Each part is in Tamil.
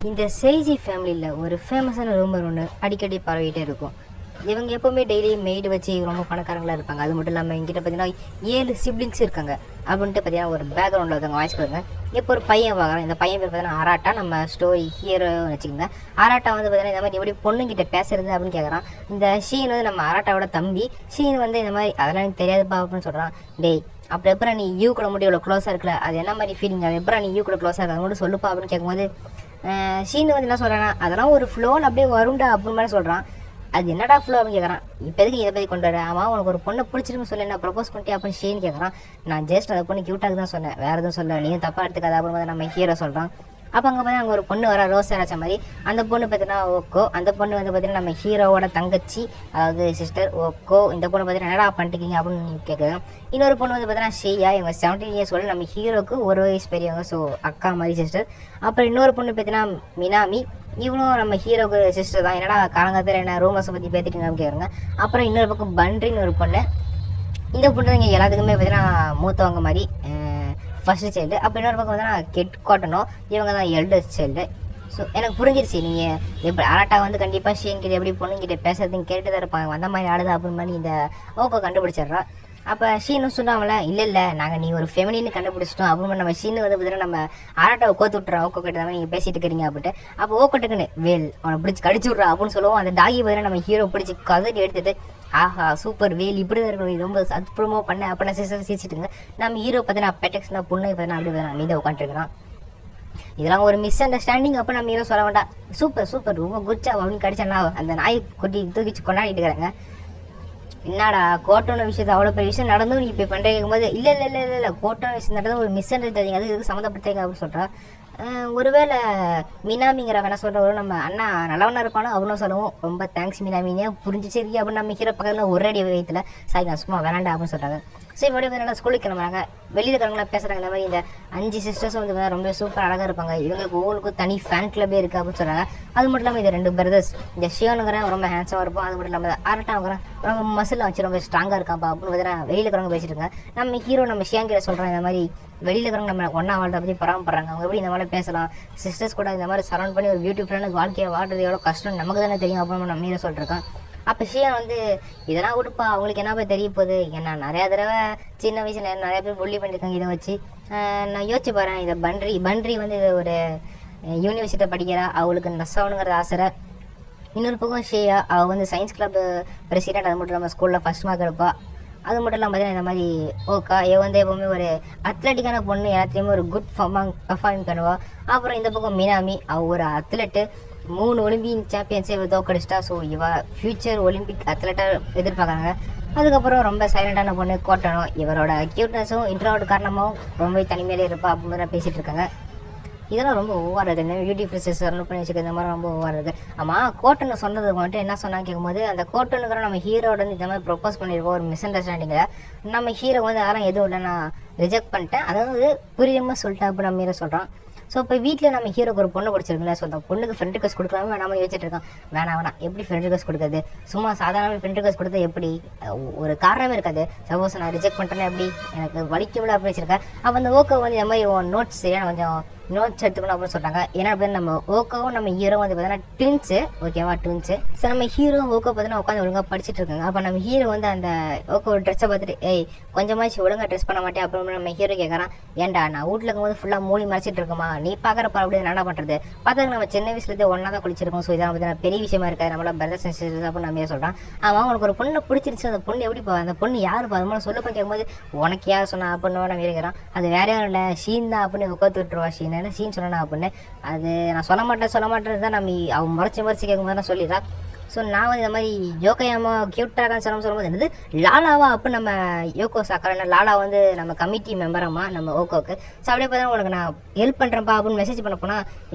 இந்த சேஜி ஃபேமிலியில் ஒரு ஃபேமஸான ரூமர் ஒன்று அடிக்கடி பரவிட்டே இருக்கும். இவங்க எப்போவுமே டெய்லி மெய்டு வச்சு ரொம்ப பணக்காரங்களாக இருப்பாங்க. அது மட்டும் இல்லாமல் எங்கிட்ட பார்த்தீங்கன்னா 7 சிப்ளிங்ஸ் இருக்காங்க அப்படின்ட்டு பார்த்தீங்கன்னா ஒரு பேக்ரவுண்டில் ஒருத்தவங்க வாய்ஸ் கொடுங்க. இப்போ ஒரு பையன் பார்க்குறேன். இந்த பையன் பேர் பார்த்தீங்கன்னா ஆராட்டா. நம்ம ஸ்டோரி ஹீரோன்னு வச்சுக்கோங்க. ஆராட்டா வந்து பார்த்தீங்கன்னா இந்த மாதிரி எப்படி பொண்ணுங்கிட்ட பேசுறது அப்படின்னு கேட்குறான். இந்த ஷீன் வந்து நம்ம ஆராட்டாவோட தம்பி. ஷீன் வந்து இந்த மாதிரி அதெல்லாம் எனக்கு தெரியாதுப்பா அப்படின்னு சொல்கிறான். டேய் அப்புறம் எப்போ நீ யூ கூட மட்டும் இவ்வளோ க்ளோஸாக இருக்கல, அது என்ன மாதிரி ஃபீலிங், அது எப்போ நீ யூ கூட க்ளோஸாக இருக்க, அது மட்டும் சொல்லுப்பா அப்படின்னு கேட்கும்போது ஷீனு வந்து என்ன சொல்கிறான்னா, அதெல்லாம் ஒரு ஃப்ளோன்னு அப்படியே வரும்டா அப்படின்னு மாதிரி சொல்கிறான். அது என்னடா ஃப்ளோ அப்படின்னு கேட்குறான். இப்போ எதுக்கு இதை பற்றி கொண்டு வர, ஆமாம் உனக்கு ஒரு பொண்ணை பிடிச்சிருக்குன்னு சொல்லி நான் ப்ரப்போஸ் பண்ணிட்டே அப்படின்னு ஷீன் கேட்குறான். நான் ஜஸ்ட் அதை பொண்ணு க்யூட்டாக தான் சொன்னேன், வேறு எதுவும் சொல்ல, நீயும் தப்பாக எடுத்துக்காத அப்படின்னு நம்ம ஹீரோ சொல்கிறான். அப்போ அங்கே பார்த்தா அங்கே ஒரு பொண்ணு வர ரோஸ் அரைச்ச மாதிரி. அந்த பொண்ணு பார்த்தீங்கன்னா ஓக்கோ. அந்த பொண்ணு வந்து பார்த்தீங்கன்னா நம்ம ஹீரோவோட தங்கச்சி, அதாவது சிஸ்டர் ஓக்கோ. இந்த பொண்ணு பார்த்தீங்கன்னா என்னடா பண்ணிட்டீங்க அப்படின்னு கேட்குறேன். இன்னொரு பொண்ணு வந்து பார்த்தீங்கன்னா ஷேயா. இவங்க 17 இயர்ஸ் ஓல்டு. நம்ம ஹீரோக்கு ஒரு வயசு பெரியவங்க, ஸோ அக்கா மாதிரி சிஸ்டர். அப்புறம் இன்னொரு பொண்ணு பார்த்தீங்கன்னா மினாமி. இவனும் நம்ம ஹீரோக்கு சிஸ்டர் தான். என்னடா காலங்காலத்தில் என்ன ரூமர்ஸை பற்றி பேசிட்டீங்க அப்படின்னு கேட்குறாங்க. அப்புறம் இன்னொரு பக்கம் பன்றின்னு ஒரு பொண்ணு. இந்த பொண்ணு இங்கே எல்லாத்துக்குமே பார்த்தீங்கன்னா மூத்தவங்க மாதிரி, ஃபஸ்ட்டு சைல்டு. அப்போ இன்னொரு பக்கம் வந்து கெட் காட்டணும். இவங்க தான் எல்டர்ஸ் சைல்டு. ஸோ எனக்கு புரிஞ்சிருச்சு நீங்கள் எப்படி ஆராட்டா வந்து கண்டிப்பாக ஷீன் கிட்ட எப்படி பொண்ணுங்கிட்ட பேசுறதுன்னு கேட்டு தான் இருப்பாங்க. அந்த மாதிரி ஆடுதா அப்படின்னு மாதிரி இந்த ஓக்கோ கண்டுபிடிச்சிட்றா. அப்போ ஷீனும் சொன்னாமல இல்லை நாங்கள் நீ ஒரு ஃபெமினின்னு கண்டுபிடிச்சிட்டோம் அப்படின்னு நம்ம ஷீனு வந்து பார்த்தீங்கன்னா நம்ம ஆராட்டாவை கோத்து விட்டுறோம். ஓக்கோ கிட்ட தான் நீங்கள் பேசிட்டு இருக்கிறீங்க அப்படின்ட்டு. அப்போ ஓக்கோட்டுக்குன்னு வேல் அவனை பிடிச்சி கடிச்சு விட்றா அப்படின்னு சொல்லுவோம். அந்த டாகி பார்த்தீங்கன்னா நம்ம ஹீரோ பிடிச்சி கதறி எடுத்துட்டு ஆஹா சூப்பர் வேல் இப்படி தான் இருக்கணும், ரொம்ப அற்புதமாக பண்ண அப்படின்னு சிஸ்டர் சிரிச்சிட்டுங்க. நம்ம ஹீரோ பார்த்தீங்கன்னா பெட்டெக்ஸ்னா பொண்ணு பார்த்தீங்கன்னா அப்படி பார்த்தீங்கன்னா மீத உட்காந்துருக்கிறான். இதெல்லாம் ஒரு மிஸ் அண்டர்ஸ்டாண்டிங். அப்போ நம்ம ஹீரோ சொல்ல வேண்டாம், சூப்பர் ரொம்ப குச்சா அப்படின்னு கடிச்சா அந்த நாய் கொட்டி தூக்கிச்சு கொண்டாடிட்டு இருக்கிறாங்க. என்னடா கோட்டோன விஷயத்தை அவ்வளோ பெரிய விஷயம் நடந்தும் நீ இப்போ பண்ணுறேன் கேட்கும்போது இல்லை கோட்டோன விஷயம் நடந்து ஒரு மிஸ் அண்டர்ஸ்டாண்டிங், அது இதுக்கு சம்மந்தப்பட்டேங்க அப்படின்னு சொல்கிறா. ஒருவேளை மினாமிங்கிற வேணா சொல்கிற நம்ம அண்ணா நல்லவனா இருப்பானோ அவனும் சொல்லுவோம். ரொம்ப தேங்க்ஸ் மினாமினே புரிஞ்சிச்சு அப்படின்னு நம்ம ஹீரோ பக்கத்தில் ஒரு அடி வயிற்றுல சாரி நான் சும்மா வேணாண்டா அப்படின்னு சொல்கிறாங்க. சரி மறுபடியும் நல்லா ஸ்கூலுக்கு கிளம்புறாங்க. வெளியில் இருக்கிறவங்களாம் பேசுகிறாங்க. இந்த மாதிரி இந்த 5 சிஸ்டர்ஸும் வந்து ரொம்ப சூப்பர் அழகாக இருப்பாங்க, இவங்களுக்கு ஒவ்வொருக்கும் தனி ஃபேன் கிளப்பே இருக்குது அப்படின்னு சொல்கிறாங்க. அது மட்டும் இல்லாமல் இது 2 பிரதர்ஸ். இந்த ஷியோனுங்கிறேன் ரொம்ப ஹேண்ட்ஸாக இருப்போம். அது மட்டும் இல்லாமல் ஆரட்டாங்கிறேன் ரொம்ப மசில் வச்சு ரொம்ப ஸ்ட்ராங்காக இருக்காப்பா அப்படின்னு பார்த்தீங்கன்னா வெளியில் இருக்கிறவங்க பேசிட்டு இருக்காங்க. நம்ம ஹீரோ நம்ம ஷியாங்கிட்ட சொல்கிறாங்க இந்த மாதிரி வெளியில் இருக்கிறவங்க நம்ம ஒன்றா வாழ்றதை பற்றி பராமப்படுறாங்க. அவங்க எப்படி இந்த மாதிரி பேசலாம், சிஸ்டர்ஸ் கூட இந்த மாதிரி சரௌண்ட் பண்ணி ஒரு பியூட்டிஃபுல்லான வாழ்க்கையை வாழ்றது எவ்வளோ கஷ்டம் நமக்கு தானே தெரியும் அப்படின்னு நம்ம ஹீரோ சொல்லிருக்கான். அப்போ ஷியா வந்து இதெல்லாம் விடுப்பா, அவங்களுக்கு என்ன போய் தெரிய போகுது, ஏன்னா நிறையா தடவை சின்ன வயசில் நிறையா பேர் புள்ளி பண்ணியிருக்காங்க. இதை வச்சு நான் யோசிச்சு பாறேன். இதை பன்றி வந்து இது ஒரு யூனிவர்சிட்டியில் படிக்கிறா, அவளுக்கு நெசவனுங்கிற ஆசை. இன்னொரு பக்கம் ஷியா அவள் வந்து சயின்ஸ் கிளப் பிரசிடென்ட். அது மட்டும் இல்லாமல் ஸ்கூலில் ஃபஸ்ட் மார்க் எடுப்பா. அது மட்டும் இல்லாமல் பார்த்தீங்கன்னா இந்த மாதிரி ஓக்கா இவன் வந்து எப்போவுமே ஒரு அத்லட்டிக்கான பொண்ணு, எல்லாத்தையுமே ஒரு குட் பர்ஃபார்ம் பண்ணுவா. அப்புறம் இந்த பக்கம் மினாமி அவள் ஒரு அத்லெட்டு, 3 ஒலிம்பிக் சாம்பியன்ஸை தோக்கடிச்சிட்டா. ஸோ இவ ஃபியூச்சர் ஒலிம்பிக் அத்லெட்டாக எதிர்பார்க்குறாங்க. அதுக்கப்புறம் ரொம்ப சைலண்டான பொண்ணு கோட்டணும். இவரோட க்யூட்னஸும் இன்ட்ரோவர்ட் காரணமாகவும் ரொம்ப தனிமையிலே இருப்பா அப்படின்னு பேசிகிட்டு இருக்காங்க. இதெல்லாம் ரொம்ப ஓவர் இருக்குது. இந்த பியூட்டிஃபுல் சிஸ்டர் பண்ணி வச்சுக்க இந்த மாதிரி ரொம்ப ஓவர் இருக்குது. ஆமாம் கோட்டன்னு சொன்னது வந்துட்டு என்ன சொன்னான்னு கேட்கும்போது அந்த கோட்டனுங்கிற நம்ம ஹீரோட வந்து இந்த மாதிரி ப்ரொப்போஸ் பண்ணியிருக்கோம் ஒரு மிஸ் அண்டர்ஸ்டாண்டிங்கில். நம்ம ஹீரோ வந்து அதெல்லாம் எதுவும் இல்லை, நான் ரிஜெக்ட் பண்ணிட்டேன், அதாவது புரியாமல் சொல்லிட்டேன் அப்படின்னு நம்ம ஹீரோ சொல்கிறான். ஸோ இப்போ வீட்டில் நம்ம ஹீரோக்கு ஒரு பொண்ணு பிடிச்சிருக்குல்ல, ஸோ அந்த பொண்ணுக்கு ஃப்ரெண்ட் ரிக்வெஸ்ட் கொடுக்கலாமே வேணாமல் யோசிச்சுட்டு இருக்கான். வேணாம் எப்படி ஃப்ரெண்ட் ரிக்வெஸ்ட் கொடுக்குறது, சும்மா சாதாரண ஃப்ரெண்ட் ரிக்வெஸ்ட் கொடுத்தா எப்படி, ஒரு காரணமே இருக்காது. சப்போஸ் நான் ரிஜெக்ட் பண்ணிட்டேன்னா எப்படி, எனக்கு வலிக்கவில்லை அப்படின்னு வச்சிருக்கேன். அப்போ அந்த ஓக்கோ வந்து இந்த மாதிரி நோட்ஸ் கொஞ்சம் நோட்ஸ் எடுத்துக்கணும் அப்படின்னு சொல்கிறாங்க. ஏன்னா அப்படின்னு நம்ம ஓக்கோவும் நம்ம ஹீரோ வந்து பார்த்தீங்கன்னா ட்வின்ஸு, ஓகேவா ட்வின்ஸு. ஸோ நம்ம ஹீரோ ஓக்கோ பார்த்தீங்கன்னா உட்காந்து ஒழுங்காக படிச்சுட்டு இருக்காங்க. அப்போ நம்ம ஹீரோ வந்து அந்த ஓக்கோ ட்ரெஸ்ஸை பார்த்துட்டு கொஞ்சமாச்சு ஒழுங்காக ட்ரெஸ் பண்ண மாட்டேன் அப்படின்னு நம்ம ஹீரோ கேட்குறான். ஏன்டா நான் வீட்டில் இருக்கும்போது ஃபுல்லாக மூடி மறைச்சிட்டு இருக்குமா, நீ பார்க்குறப்ப அப்படி என்ன பண்ணுறது, பார்த்தாங்க நம்ம சின்ன வயசுலேருந்து ஒன்றா தான் குளிச்சிருக்கோம். ஸோ இதெல்லாம் பார்த்தீங்கன்னா பெரிய விஷயமா இருக்காது, நம்மளோட பிரதர்ஸ் அண்ட் சிஸ்டர்ஸ் அப்படின்னு நம்ம சொல்கிறான். அவன் உனக்கு ஒரு பொண்ணை பிடிச்சிருச்சு, அந்த பொண்ணு எப்படி அந்த பொண்ணு யார் அது மாதிரி சொல்லப்போ கேட்கும்போது உனக்கு யார் சொன்னா அப்படின்னு நம்ம இருக்கிறான். அது வேற யாரும் இல்லை ஷீன் தான் அப்படின்னு உட்காந்து விட்டுருவா. ஷீன் சொன்னா அப்படின்னு அது நான் சொல்ல மாட்டேன் தான் நம்ம அவன் மறைச்சி கேட்கும்போது நான் சொல்லிடுறான். ஸோ நான் வந்து இந்த மாதிரி யோகையாமா க்யூட்டாக சொல்லும்போது என்னது லாலாவா அப்படின்னு நம்ம யோகோ சாக்கறேன். லாலா வந்து நம்ம கமிட்டி மெம்பரம்மா நம்ம ஓகோக்கு. ஸோ அப்படியே பார்த்தா உனக்கு நான் ஹெல்ப் பண்ணுறேன்ப்பா அப்படின்னு மெசேஜ் பண்ண போனால்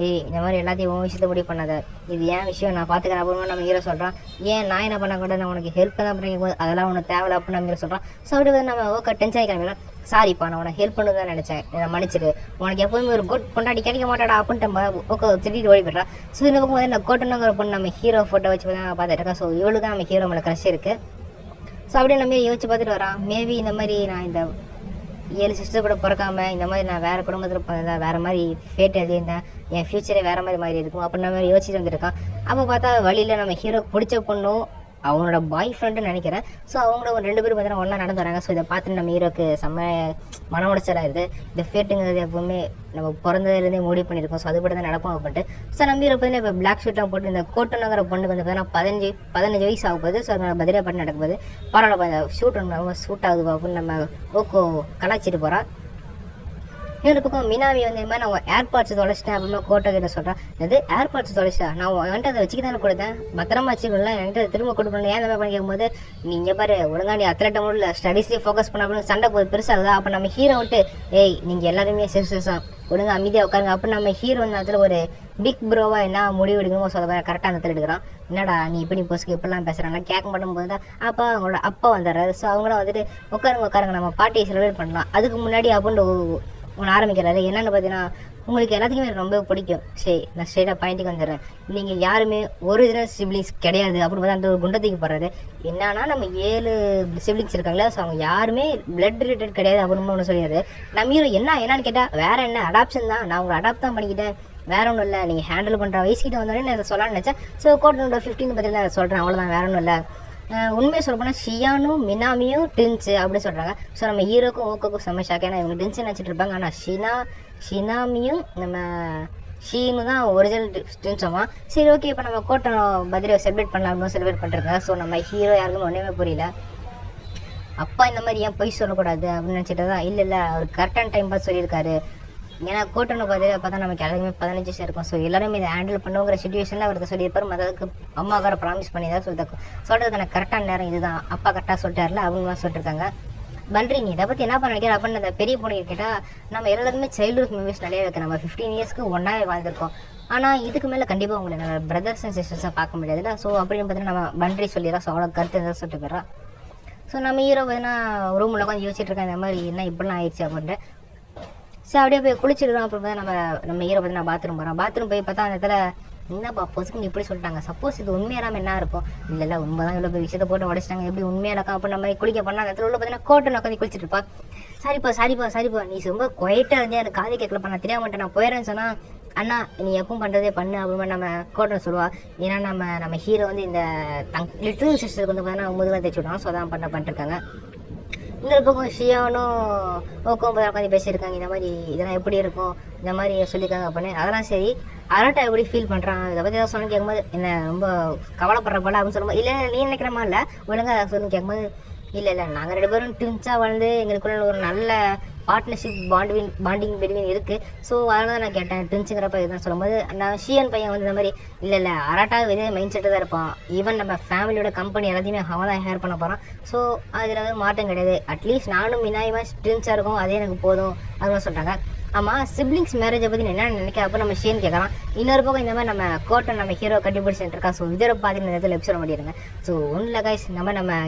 இந்த மாதிரி எல்லாத்தையும் உன் விஷயத்தை முடிவு பண்ணாத, இது ஏன் விஷயம் நான் பார்த்துக்கிறேன் அப்படின்னு நம்ம ஹீரோ சொல்கிறான். ஏன் நான் என்ன பண்ண கூட நான் உனக்கு ஹெல்ப் தான் பண்ணும்போது அதெல்லாம் உனக்கு தேவை அப்படின்னு நம்ம ஹீரோ சொல்கிறான். ஸோ அப்படியே வந்து நம்ம ஓகே டென்ஷன் ஆகி கிளம்பிடலாம். சாரிப்பா நான் உனக்கு ஹெல்ப் பண்ணு தான் நினச்சேன், என்னை மன்னிச்சிடு, உனக்கு எப்போதுமே ஒரு குட் பொண்டாடி கிடைக்க மாட்டாடா அப்படின்ட்டு ஓகே திட்டிட்டு ஓடி போய்ட்றான். ஸோ இந்த பக்கம் வந்து நான் கோட்டனுங்கிற பொண்ணு நம்ம ஹீரோ ஃபோட்டோ வச்சு பார்த்துட்டு இருக்கேன். ஸோ இவளுக்கு நம்ம ஹீரோ மேலே க்ரஷ் இருக்குது. ஸோ அப்படியே நம்ம யோசிச்சு பார்த்துட்டு வரான். மேபி இந்த மாதிரி நான் இந்த 7 சிஸ்டர் கூட பிறக்காம இந்த மாதிரி நான் வேறு குடும்பத்தில் பிறந்தேன், வேறு மாதிரி ஃபேட் எழுதியிருந்தேன், என் ஃப்யூச்சரே வேறு மாதிரி இருக்கும் அப்படின்னு மாதிரி யோசிச்சுட்டு வந்துருக்கான். அப்போ பார்த்தா வழியில் நம்ம ஹீரோக்கு பிடிச்ச பொண்ணும் அவனோட பாய் ஃப்ரெண்டுன்னு நினைக்கிறேன். ஸோ அவங்கள ஒரு 2 பேரும் பார்த்தீங்கன்னா ஒன்றா நடந்து வராங்க. ஸோ இதை பார்த்துட்டு நம்ம ஹீரோக்கு செம்ம மன உடைச்சலாக இருக்குது. இந்த ஃபேட்டுங்கிறது எப்பவுமே நம்ம பிறந்ததுலேருந்தே முடிவு பண்ணியிருக்கோம். ஸோ அது கூட தான் நடக்கும் அப்படின்ட்டு. ஸோ நம்ம ஹீரோ பார்த்தீங்கன்னா இப்போ பிளாக் ஷர்ட்லாம் போட்டு இந்த கோட்டனுங்கிற பொண்ணுக்கு வந்து பார்த்தீங்கன்னா 15 வயசு ஆக போகுது. ஸோ அதனால் பதிலாக பண்ணி நடக்கும்போது பரவாயில்ல இந்த ஷூட் ஒன்று சூட் ஆகுது அப்படின்னு நம்ம ஓக்கோ கலாச்சிட்டு போகிறா. இன்னொரு பக்கம் மினாமி வந்து இந்த மாதிரி நான் ஏர்பாட்ஸ் தொலைச்சிட்டேன் அப்படின்னு கோட்டை கிட்ட சொல்கிறேன். இது ஏர்பாட்ஸ் தொலைச்சிட்டா நான் என்கிட்ட அதை வச்சுக்க தானே கொடுத்தேன், பத்திரமா வச்சுக்கல, என்கிட்ட திரும்ப கொடுக்கணும், ஏன் அந்த மாதிரி பண்ணி கேட்கும்போது நீங்கள் பாரு ஒழுங்காண்டி அத்லெட்டை முடியல ஸ்டடீஸ்லேயே ஃபோக்கஸ் பண்ண அப்படின்னு சண்டை போய் பெருசாகுதா. அப்போ நம்ம ஹீரோ விட்டு ஏய் நீங்கள் எல்லாருமே சிறுசா ஒழுங்காக அமைதியாக உட்காருங்க அப்படின்னு நம்ம ஹீரோ வந்து அதில் ஒரு பிக் ப்ரோவா என்ன முடிவு எடுக்கணுமோ சொல்ல கரெக்டாக அந்த எடுக்கிறான். என்னடா நீ இப்படி போஸ்க்கு இப்படிலாம் பேசுகிறாங்க கேட்க மாட்டேங்கும்போது தான் அப்போ அவங்களோட அப்பா வந்துடுறாரு. ஸோ அவங்களும் வந்துட்டு உட்காருங்க நம்ம பார்ட்டியை செலிப்ரேட் பண்ணலாம். அதுக்கு முன்னாடி அப்படின்னு ஒன்று ஆரம்பிக்கிறாரு. என்னென்னு பார்த்தீங்கன்னா உங்களுக்கு எல்லாத்துக்குமே ரொம்ப பிடிக்கும். சரி நான் ஸ்ட்ரெயிட்டாக பாயிண்ட்டுக்கு வந்துடுறேன், நீங்கள் யாருமே ஒரிஜினல் சிப்ளிங்ஸ் கிடையாது அப்படின்னு பார்த்தா அந்த ஒரு குண்டத்துக்கு போடுறாரு. என்னன்னா நம்ம 7 சிப்ளிங்ஸ் இருக்காங்களே, ஸோ அவங்க யாருமே பிளட் ரிலேட்டட் கிடையாது அப்படின்னு ஒன்று சொல்லிடுறாரு. நம்ம ஹீரோ என்னன்னு கேட்டால் வேறு என்ன அடாப்ஷன் தான், நான் உங்களை அடாப்ட் தான் பண்ணிக்கிட்டேன், வேற ஒன்றும் இல்லை, நீங்கள் ஹேண்டில் பண்ணுற வயசுக்கிட்ட வந்தோடனே நான் அதை சொல்லலாம்னு நினச்சேன். ஸோ கோட்டனோட 15 பற்றியில் அதை சொல்கிறேன், அவ்வளோதான், வேற ஒன்றும் இல்லை. உண்மையை சொல்ல போனால் ஷியானும் மினாமியும் ட்வின்ஸு அப்படின்னு சொல்கிறாங்க. ஸோ நம்ம ஹீரோக்கும் ஓக்கோக்கும் செம்ம ஷாக், ஏன்னா இவங்க ட்வின்ஸு நினச்சிட்டு இருப்பாங்க. ஆனால் ஷினாமியும் நம்ம ஷீனு தான் ஒரிஜினல் ட்வின்ஸாமா. சரி ஓகே இப்போ நம்ம கோட்டனோ பர்த்டே செலிப்ரேட் பண்ணலாம் அப்படின்னு செலிப்ரேட் பண்ணுறாங்க. ஸோ நம்ம ஹீரோ யாருக்குமே ஒன்றுமே புரியல. அப்பா இந்த மாதிரி ஏன் பொய் சொல்லக்கூடாது அப்படின்னு நினச்சிட்டு தான் இல்லை அவர் கரெக்டான டைம் பார்த்து சொல்லியிருக்காரு. ஏன்னா கோட்டனை பார்த்தா நமக்கு எல்லாருமே 15 வயசு இருக்கும். ஸோ எல்லாருமே இதை ஹேண்டில் பண்ணுங்கிற சுச்சுவேஷனில் அவர்கிட்ட சொல்லியிருப்பார். மற்றதுக்கு அம்மாக்கார ப்ராமிஸ் பண்ணி தான் சொல்கிறது எனக்கு கரெக்டான நேரம் இதுதான், அப்பா கரெக்டாக சொல்லிட்டார்ல அப்படின்னு சொல்லிட்டுருக்காங்க. பண்றி நீ இதை பற்றி என்ன பண்ண நினைக்கிற அப்படின்னு அந்த பெரிய பொண்ணு கேட்டால் நம்ம எல்லாருமே சைல்டுஹுட் மெமரிஸ் நிறைய இருக்குது. நம்ம 15 இயர்ஸ்க்கு ஒன்றாவே வாழ்ந்திருக்கோம். ஆனால் இதுக்கு மேலே கண்டிப்பாக உங்களை நம்ம பிரதர்ஸ் அண்ட் சிஸ்டர்ஸாக பார்க்க முடியாதுல்ல. ஸோ அப்படின்னு பார்த்தீங்கன்னா நம்ம பண்றி சொல்லிடுறோம். ஸோ அவ்வளோ கருத்து எதாவது சொல்லிட்டு போயிடுறோம். ஸோ நம்ம ஹீரோ பார்த்தீங்கன்னா ரூமில் உட்காந்து யோசிச்சுட்டு இருக்கேன் இந்த மாதிரி என்ன இப்படிலாம் ஆயிடுச்சு அப்படின்ட்டு. சரி அப்படியே போய் குளிச்சிடுறோம். அப்புறம் பார்த்தா நம்ம ஹீரோ பார்த்தீங்கன்னா பாத்ரூம் போகிறோம். பாத்ரூம் போய் பார்த்தா அந்த இடத்துல என்னப்பா பொசுக்குன்னு இப்படி சொல்லிட்டாங்க, சப்போஸ் இது உண்மையாராம என்ன இருக்கும், இல்லை உண்மை தான் இவ்வளோ விஷயத்தை போட்டு உடச்சிட்டாங்க, எப்படி உண்மையாக இருக்கும் அப்போ நம்ம குளிக்க பண்ணால் அந்த இடத்துல உள்ள பார்த்தீங்கன்னா கோட்டை உட்காந்து குளிச்சுட்டு இருப்பா. சரிப்பா நீ ரொம்ப குவைட்டாக இருந்தே எனக்கு காது கேட்கலப்பா, நான் தெரியாம மாட்டேன், நான் போயிடுறேன்னு சொன்னால் அண்ணா நீ எப்பவும் பண்ணுறதே பண்ணு அப்படின்னு நம்ம கோட்டை சொல்லுவா. ஏன்னா நம்ம ஹீரோ வந்து இந்த லிட்டில் சிஸ்டருக்கு வந்து பார்த்தீங்கன்னா முதுகாக தைச்சு விடுவாங்க. ஸோ அதான் பண்ணிருக்காங்க. இந்த பக்கம் ஷியானும் ஓக்கும் உட்காந்து பேசியிருக்காங்க. இந்த மாதிரி இதெல்லாம் எப்படி இருக்கும் இந்த மாதிரி சொல்லியிருக்காங்க அப்படின்னு. அதெல்லாம் சரி அராட்டா எப்படி ஃபீல் பண்ணுறான் இதை பற்றி ஏதாவது சொல்லணும்னு கேட்கும்போது என்ன ரொம்ப கவலைப்படுற போல அப்படின்னு சொல்லும்போது இல்லை நீ நினைக்கிறமா இல்லை ஒழுங்காக சொல்லணும்னு கேட்கும்போது இல்லை நாங்கள் 2 பேரும் ட்வின்ஸாக வந்து எங்களுக்குள்ள ஒரு நல்ல பார்ட்னர்ஷிப் பாண்டிங் பிட்வீன் இருக்குது. ஸோ அதனால தான் நான் கேட்டேன் ட்வின்ஸுங்கிறப்ப இதுதான் சொல்லும்போது நான் ஷியன் பையன் வந்து இந்த மாதிரி இல்லை அராட்டா இதே மைண்ட் செட்டு தான் இருப்பான். ஈவன் நம்ம ஃபேமிலியோட கம்பெனி எல்லாத்தையுமே அவன் தான் ஹேர் பண்ண போகிறான். ஸோ அதில் வந்து மாற்றம் கிடையாது. அட்லீஸ்ட் நானும் மினாயுமா ட்வின்ஸாக இருக்கும், அதே எனக்கு போதும் அப்படின்னு சொல்கிறாங்க. ஆமாம் சிப்ளிங்ஸ் மேரேஜை பற்றி என்ன நினைக்க அப்போ நம்ம ஷியன் கேட்கலாம். இன்னொரு பக்கம் இந்த மாதிரி நம்ம கோட்டை நம்ம ஹீரோ கண்டுபிடிச்சிட்டு இருக்கா. ஸோ இதோட பார்த்தீங்கன்னா இந்த இடத்துல எபிசோட் பண்ணிடுங்க. ஸோ ஒன்றில் கைஸ் நம்ம